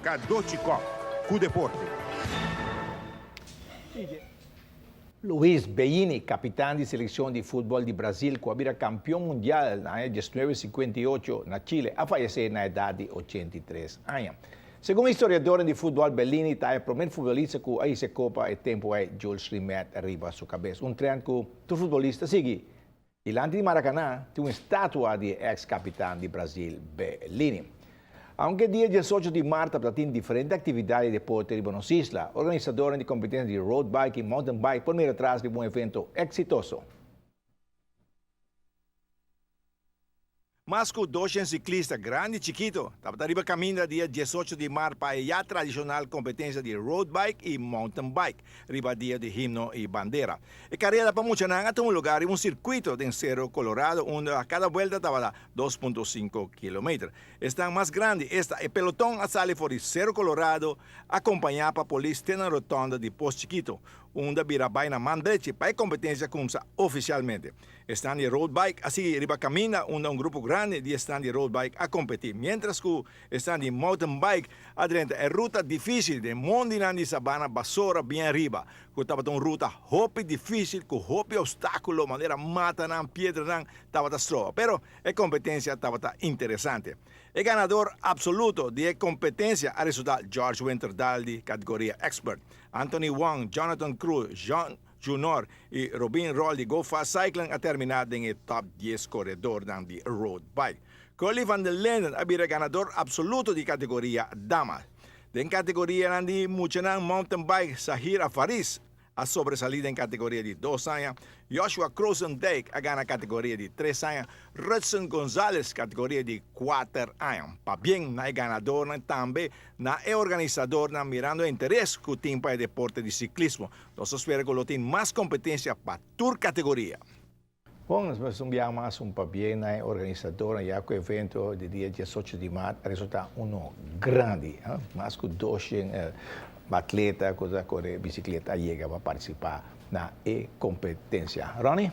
Cadochicó, com deporte. Luis Bellini, capitán de selección de fútbol de Brasil, que era campeón mundial en 1958 en Chile, a fallecer na idade de 83 anos. Segundo historiadores de fútbol, Bellini é o primeiro futbolista que aí se copa e tempo é Jules Rimet arriba a sua cabeça. Trem que o futbolista sigue. E lá de Maracanã tem uma estátua de ex-capitão de Brasil, Bellini. Aunque dia 18 de março tem diferentes atividades de deporte de Buenos Islas, organizadores de competências de road bike e mountain bike por meio atrás de um evento exitoso. Mas com 200 ciclistas grande e chiquito, estava arriba caminho dia 18 de março para a tradicional competência de road bike e mountain bike, riba dia de himno e bandeira. E carreira para muitos até um lugar, um circuito em Cerro Colorado, onde a cada volta estava 2,5 km. Está mais grande, esta é pelotão a sair fora de Cerro Colorado, acompanhado para a polícia na rotonda de Posto Chiquito, onde vira na mandete para a competência começa oficialmente. Estão de road bike, assim, riba caminha, onde um grupo grande de estão de road bike a competir. Mientras que estão de mountain bike, adentro é ruta difícil de Mondinã de Sabana, Basora, bem arriba. Que estava uma ruta hope difícil, com hope obstáculo, maneira mata, não, pedra, não, estava destrua. Pero a competência estava interessante. O ganador absoluto de competência a resultar George Winter de categoria expert. Anthony Wong, Jonathan Cruz, John Junior e Robin Roll de Go Fast Cycling a terminado em top 10 corredor de road bike. Colin van der Linden é o ganador absoluto de categoria damas. De categoria de Muchanan Mountain Bike, Sahira Faris a sobresalida em categoria de 2 anos, Joshua Crosendijk a ganhar categoria de 3 anos, Rudson Gonzalez categoria de 4 anos. Para bem, na ganador também na organizador na mirando o interesse que tem para o deporte de ciclismo. Nós esperamos que tem mais competência para toda categoria. Bom, nós vamos enviar mais papel na organizadora, já que o evento de dia 18 de março resulta grande, mais que 200 atletas que correm bicicleta chegam para participar na competência. Ronnie?